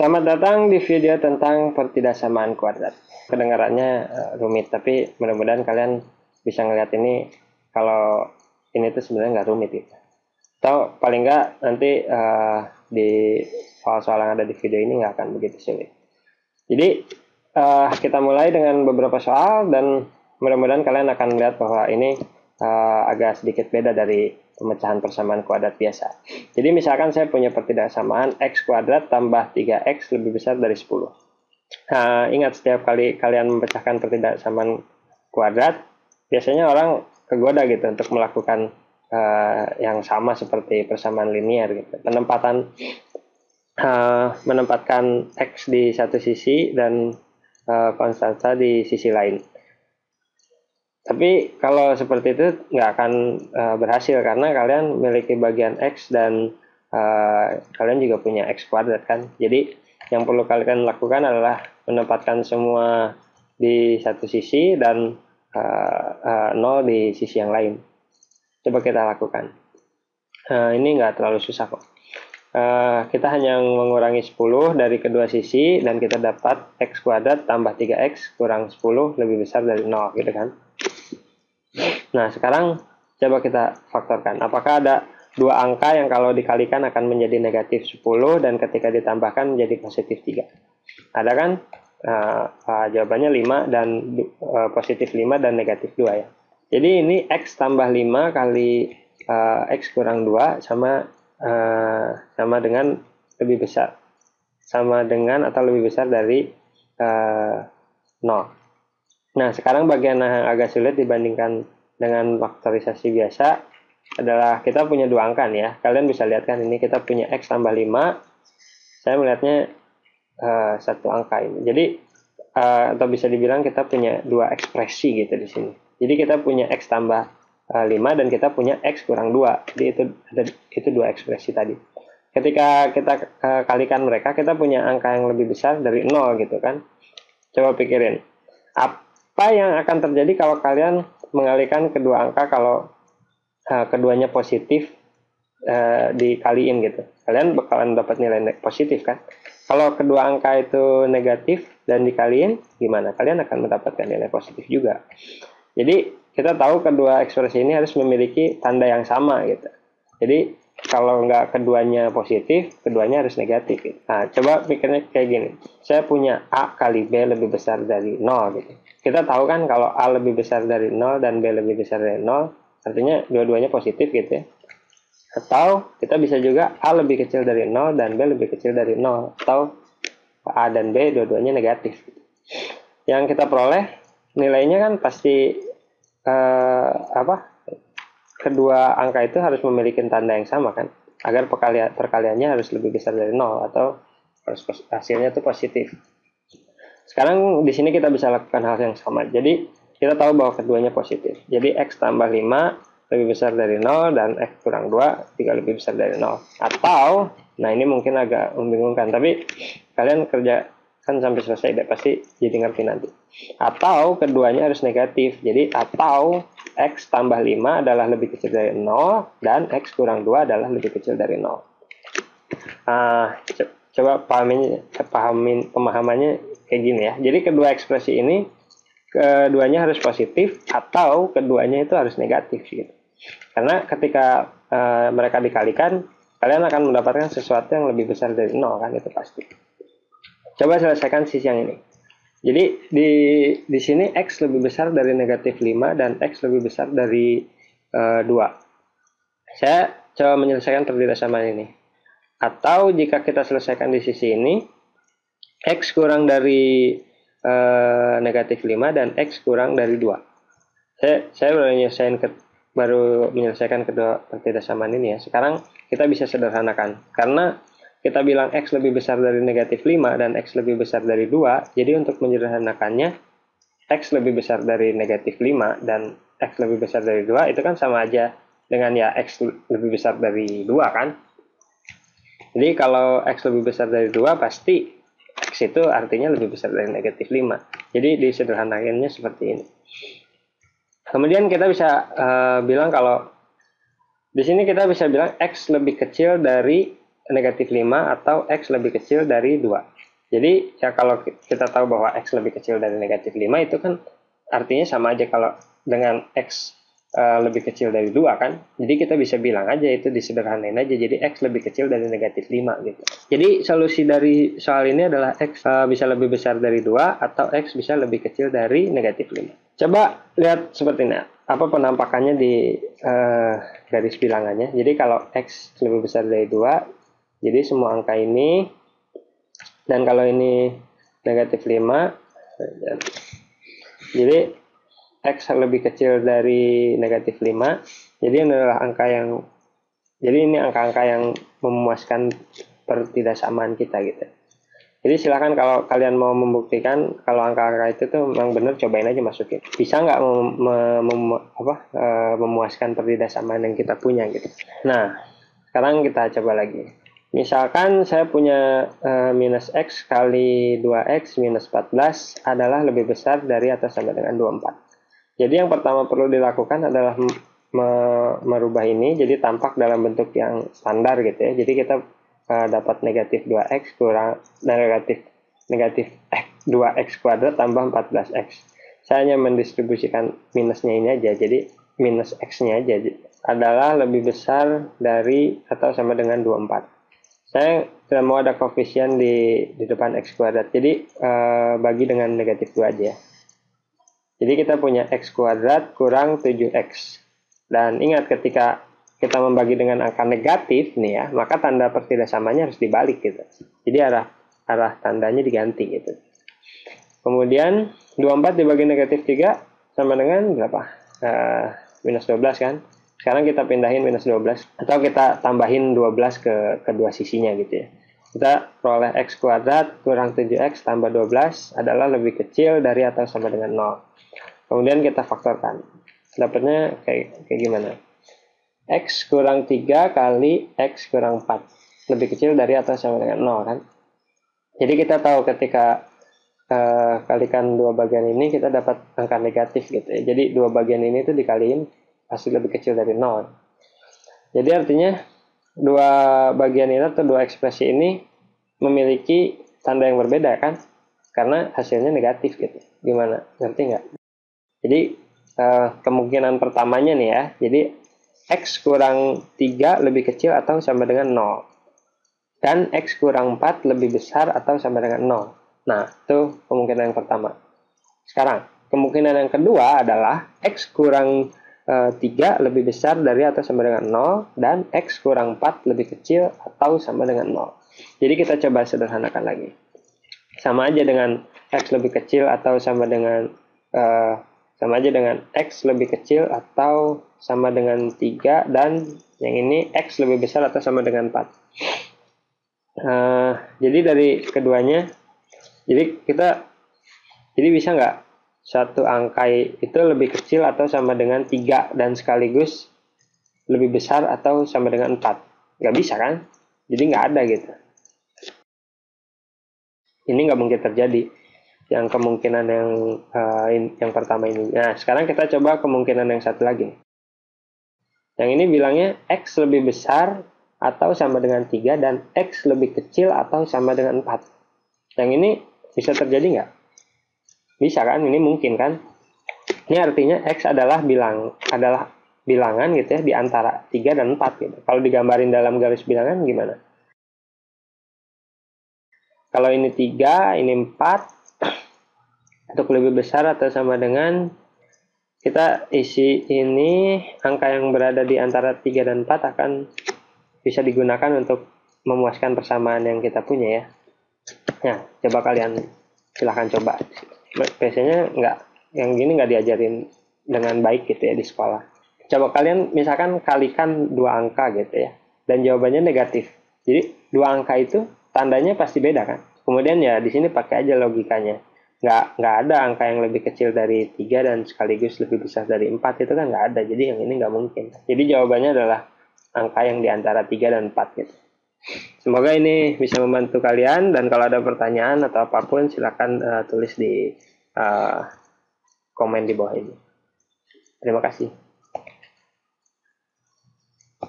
Selamat datang di video tentang pertidaksamaan kuadrat. Kedengarannya rumit, tapi mudah-mudahan kalian bisa ngeliat ini kalau ini tuh sebenarnya nggak rumit gitu. Atau paling nggak nanti di soal-soal yang ada di video ini nggak akan begitu sulit. Jadi kita mulai dengan beberapa soal dan mudah-mudahan kalian akan melihat bahwa ini agak sedikit beda dari pemecahan persamaan kuadrat biasa. Jadi misalkan saya punya pertidaksamaan x kuadrat tambah 3x lebih besar dari 10. Nah, ingat setiap kali kalian memecahkan pertidaksamaan kuadrat, biasanya orang kegoda gitu untuk melakukan yang sama seperti persamaan linear gitu. Menempatkan x di satu sisi dan konstanta di sisi lain. Tapi kalau seperti itu nggak akan berhasil karena kalian memiliki bagian x dan kalian juga punya x kuadrat kan. Jadi yang perlu kalian lakukan adalah menempatkan semua di satu sisi dan 0 di sisi yang lain. Coba kita lakukan. Ini nggak terlalu susah kok. Kita hanya mengurangi 10 dari kedua sisi dan kita dapat x kuadrat tambah 3x kurang 10 lebih besar dari 0 gitu kan. Nah, sekarang coba kita faktorkan. Apakah ada dua angka yang kalau dikalikan akan menjadi negatif 10 dan ketika ditambahkan menjadi positif 3? Ada kan? Jawabannya 5 dan positif 5 dan negatif 2 ya. Jadi ini x tambah 5 kali x kurang 2 sama dengan lebih besar. Sama dengan atau lebih besar dari 0. Nah, sekarang bagian yang agak sulit dibandingkan dengan faktorisasi biasa adalah kita punya dua angka nih ya. Kalian bisa lihat kan ini kita punya x tambah 5. Saya melihatnya satu angka ini. Jadi atau bisa dibilang kita punya dua ekspresi gitu di sini. Jadi kita punya x tambah 5 dan kita punya x kurang 2. Jadi itu dua ekspresi tadi. Ketika kita kalikan mereka, kita punya angka yang lebih besar dari 0 gitu kan. Coba pikirin. Apa yang akan terjadi kalau kalian mengalihkan kedua angka kalau keduanya positif dikaliin gitu? Kalian bakalan dapat nilai positif kan? Kalau kedua angka itu negatif dan dikaliin, gimana? Kalian akan mendapatkan nilai positif juga. Jadi kita tahu kedua ekspresi ini harus memiliki tanda yang sama gitu. Jadi kalau nggak keduanya positif, keduanya harus negatif. Gitu. Nah, coba pikirnya kayak gini. Saya punya A kali B lebih besar dari 0 gitu. Kita tahu kan kalau A lebih besar dari 0 dan B lebih besar dari 0, artinya dua-duanya positif gitu ya. Atau kita bisa juga A lebih kecil dari 0 dan B lebih kecil dari 0. Atau A dan B dua-duanya negatif. Yang kita peroleh nilainya kan pasti kedua angka itu harus memiliki tanda yang sama kan, agar perkaliannya harus lebih besar dari 0 atau hasilnya itu positif. Sekarang di sini kita bisa lakukan hal yang sama. Jadi kita tahu bahwa keduanya positif. Jadi x tambah 5 lebih besar dari 0 dan x kurang 2 juga lebih besar dari 0. Atau, nah ini mungkin agak membingungkan, tapi kalian kerjakan sampai selesai deh, pasti jadi ngerti nanti. Atau keduanya harus negatif. Jadi atau x tambah 5 adalah lebih kecil dari 0 dan x kurang 2 adalah lebih kecil dari 0. Coba pemahamannya kayak gini ya. Jadi kedua ekspresi ini keduanya harus positif atau keduanya itu harus negatif gitu. Karena ketika mereka dikalikan, kalian akan mendapatkan sesuatu yang lebih besar dari 0 kan, itu pasti. Coba selesaikan sisi yang ini. Jadi di sini x lebih besar dari negatif 5 dan x lebih besar dari 2. Saya coba menyelesaikan pertidaksamaan ini. Atau jika kita selesaikan di sisi ini, x kurang dari negatif 5 dan x kurang dari 2. Saya baru menyelesaikan kedua pertidaksamaan ini ya. Sekarang kita bisa sederhanakan. Karena kita bilang x lebih besar dari negatif 5 dan x lebih besar dari 2. Jadi untuk menyederhanakannya, x lebih besar dari negatif 5 dan x lebih besar dari 2 itu kan sama aja dengan ya x lebih besar dari 2 kan. Jadi kalau x lebih besar dari 2 pasti x itu artinya lebih besar dari negatif 5. Jadi disederhanakannya seperti ini. Kemudian kita bisa bilang kalau di sini kita bisa bilang x lebih kecil dari negatif 5 atau X lebih kecil dari 2. Jadi ya kalau kita tahu bahwa X lebih kecil dari negatif 5 itu kan artinya sama aja kalau dengan X lebih kecil dari 2 kan. Jadi kita bisa bilang aja itu disederhanain aja. Jadi X lebih kecil dari negatif 5 gitu. Jadi solusi dari soal ini adalah X bisa lebih besar dari 2 atau X bisa lebih kecil dari negatif 5. Coba lihat seperti ini. Apa penampakannya di garis bilangannya. Jadi kalau X lebih besar dari 2, jadi semua angka ini, dan kalau ini negatif 5, jadi X lebih kecil dari negatif 5, jadi ini adalah angka yang, jadi ini angka-angka yang memuaskan pertidaksamaan kita gitu. Jadi silakan kalau kalian mau membuktikan kalau angka-angka itu tuh memang benar, cobain aja masukin. Bisa nggak memuaskan pertidaksamaan yang kita punya gitu. Nah, sekarang kita coba lagi. Misalkan saya punya minus X kali 2X minus 14 adalah lebih besar dari atau sama dengan 24. Jadi yang pertama perlu dilakukan adalah merubah ini jadi tampak dalam bentuk yang standar gitu ya. Jadi kita dapat negatif 2X kurang negatif 2X kuadrat tambah 14X. Saya hanya mendistribusikan minusnya ini aja, jadi minus X-nya aja adalah lebih besar dari atau sama dengan 24. Saya tidak mau ada koefisien di depan X kuadrat, jadi bagi dengan negatif 2 aja. Jadi kita punya X kuadrat kurang 7X. Dan ingat ketika kita membagi dengan angka negatif nih ya, maka tanda pertidaksamanya harus dibalik gitu. Jadi arah tandanya diganti gitu. Kemudian 24 dibagi negatif 3 sama dengan berapa? Minus 12 kan? Sekarang kita pindahin minus 12 atau kita tambahin 12 ke kedua sisinya gitu ya. Kita peroleh X kuadrat kurang 7X tambah 12 adalah lebih kecil dari atau sama dengan 0. Kemudian kita faktorkan. Dapatnya kayak gimana? X kurang 3 kali X kurang 4. Lebih kecil dari atau sama dengan 0 kan? Jadi kita tahu ketika kalikan dua bagian ini kita dapat angka negatif gitu ya. Jadi dua bagian ini tuh dikaliin pasti lebih kecil dari 0. Jadi artinya dua bagian ini atau dua ekspresi ini memiliki tanda yang berbeda kan? Karena hasilnya negatif gitu. Gimana? Ngerti nggak? Jadi kemungkinan pertamanya nih ya. Jadi X kurang 3 lebih kecil atau sama dengan 0. Dan X kurang 4 lebih besar atau sama dengan 0. Nah, itu kemungkinan yang pertama. Sekarang, kemungkinan yang kedua adalah X kurang 3 lebih besar dari atau sama dengan 0, dan X kurang 4 lebih kecil atau sama dengan 0. Jadi kita coba sederhanakan lagi. Sama aja dengan X lebih kecil atau sama dengan X lebih kecil atau sama dengan 3, dan yang ini X lebih besar atau sama dengan 4. Jadi dari keduanya, jadi bisa nggak satu angka itu lebih kecil atau sama dengan 3 dan sekaligus lebih besar atau sama dengan 4? Nggak bisa kan? Jadi nggak ada gitu. Ini nggak mungkin terjadi. Yang kemungkinan yang pertama ini. Nah, sekarang kita coba kemungkinan yang satu lagi. Yang ini bilangnya X lebih besar atau sama dengan 3 dan X lebih kecil atau sama dengan 4. Yang ini bisa terjadi nggak? Bisa kan? Ini mungkin kan? Ini artinya X adalah bilangan gitu ya di antara 3 dan 4 gitu. Kalau digambarin dalam garis bilangan gimana? Kalau ini 3, ini 4, untuk lebih besar atau sama dengan, kita isi ini angka yang berada di antara 3 dan 4 akan bisa digunakan untuk memuaskan persamaan yang kita punya ya. Nah, coba kalian silahkan coba. Biasanya yang gini nggak diajarin dengan baik gitu ya di sekolah. Coba kalian misalkan kalikan dua angka gitu ya, dan jawabannya negatif. Jadi dua angka itu tandanya pasti beda kan. Kemudian ya di sini pakai aja logikanya. Nggak ada angka yang lebih kecil dari 3 dan sekaligus lebih besar dari 4, itu kan nggak ada. Jadi yang ini nggak mungkin. Jadi jawabannya adalah angka yang di antara 3 dan 4 gitu. Semoga ini bisa membantu kalian, dan kalau ada pertanyaan atau apapun silakan tulis di komen di bawah ini. Terima kasih.